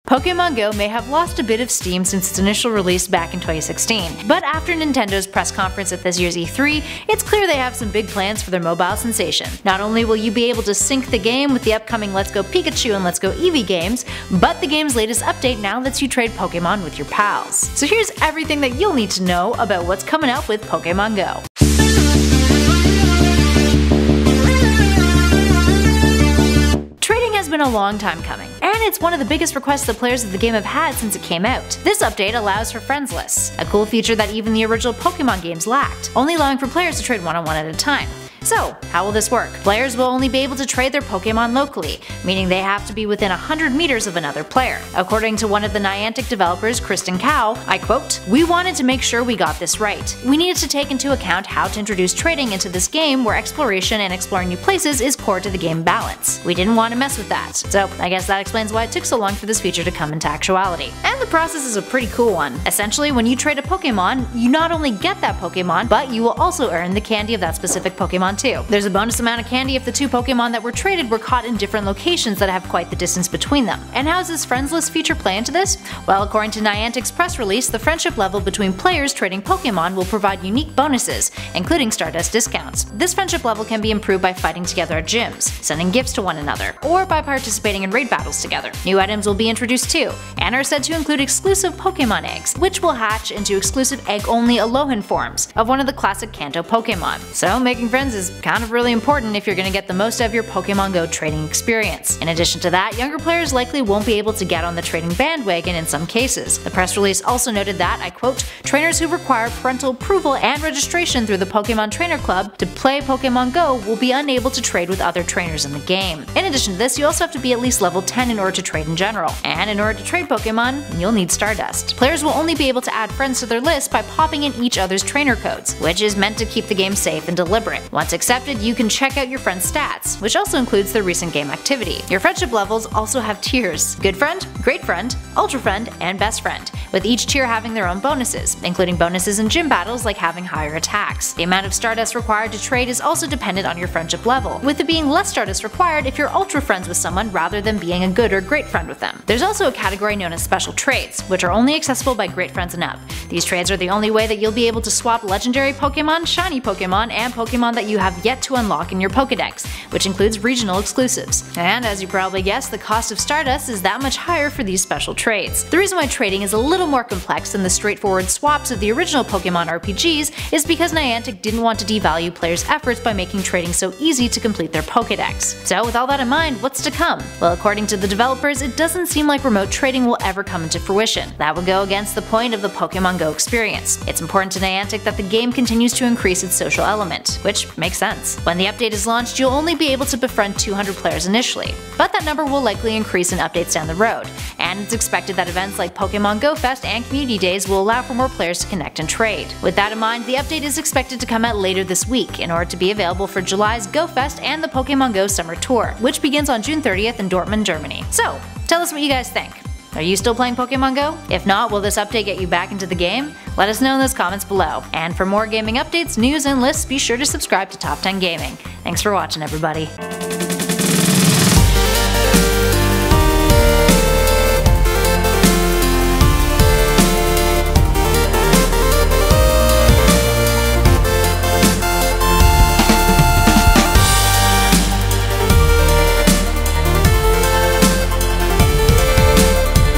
Pokemon Go may have lost a bit of steam since its initial release back in 2016, but after Nintendo's press conference at this year's E3, it's clear they have some big plans for their mobile sensation. Not only will you be able to sync the game with the upcoming Let's Go Pikachu and Let's Go Eevee games, but the game's latest update now lets you trade Pokemon with your pals. So here's everything that you'll need to know about what's coming up with Pokemon Go. Trading has been a long time coming, and it's one of the biggest requests the players of the game have had since it came out. This update allows for friends lists, a cool feature that even the original Pokemon games lacked, only allowing for players to trade one-on-one at a time. So, how will this work? Players will only be able to trade their Pokemon locally, meaning they have to be within 100 meters of another player. According to one of the Niantic developers, Kristen Cow, I quote, "We wanted to make sure we got this right. We needed to take into account how to introduce trading into this game where exploration and exploring new places is core to the game balance. We didn't want to mess with that." So I guess that explains why it took so long for this feature to come into actuality. And the process is a pretty cool one. Essentially, when you trade a Pokemon, you not only get that Pokemon, but you will also earn the candy of that specific Pokemon too. There's a bonus amount of candy if the two Pokemon that were traded were caught in different locations that have quite the distance between them. And how does this friends list feature play into this? Well, according to Niantic's press release, the friendship level between players trading Pokemon will provide unique bonuses, including Stardust discounts. This friendship level can be improved by fighting together at gyms, sending gifts to one another, or by participating in raid battles together. New items will be introduced too, and are said to include exclusive Pokemon eggs, which will hatch into exclusive egg-only Alolan forms of one of the classic Kanto Pokemon. So making friends is kind of really important if you're going to get the most out of your Pokemon Go trading experience. In addition to that, younger players likely won't be able to get on the trading bandwagon in some cases. The press release also noted that, I quote, "Trainers who require parental approval and registration through the Pokemon Trainer Club to play Pokemon Go will be unable to trade with other trainers in the game." In addition to this, you also have to be at least level 10 in order to trade in general. And in order to trade Pokemon, you'll need Stardust. Players will only be able to add friends to their list by popping in each other's trainer codes, which is meant to keep the game safe and deliberate. Once accepted, you can check out your friend's stats, which also includes their recent game activity. Your friendship levels also have tiers: Good Friend, Great Friend, Ultra Friend, and Best Friend, with each tier having their own bonuses, including bonuses in gym battles like having higher attacks. The amount of Stardust required to trade is also dependent on your friendship level, with it being less Stardust required if you're Ultra Friends with someone rather than being a Good or Great Friend with them. There's also a category known as Special Trades, which are only accessible by Great Friends and up. These trades are the only way that you'll be able to swap legendary Pokemon, shiny Pokemon, and Pokemon that you have yet to unlock in your Pokedex, which includes regional exclusives. And as you probably guessed, the cost of Stardust is that much higher for these special trades. The reason why trading is a little more complex than the straightforward swaps of the original Pokemon RPGs is because Niantic didn't want to devalue players' efforts by making trading so easy to complete their Pokedex. So with all that in mind, what's to come? Well, according to the developers, it doesn't seem like remote trading will ever come into fruition. That would go against the point of the Pokemon Go experience. It's important to Niantic that the game continues to increase its social element, which makes sense. When the update is launched, you'll only be able to befriend 200 players initially, but that number will likely increase in updates down the road, and it's expected that events like Pokemon Go Fest and Community Days will allow for more players to connect and trade. With that in mind, the update is expected to come out later this week in order to be available for July's Go Fest and the Pokemon Go Summer Tour, which begins on June 30th in Dortmund, Germany. So, tell us what you guys think. Are you still playing Pokemon Go? If not, will this update get you back into the game? Let us know in those comments below. And for more gaming updates, news, and lists, be sure to subscribe to Top 10 Gaming. Thanks for watching, everybody.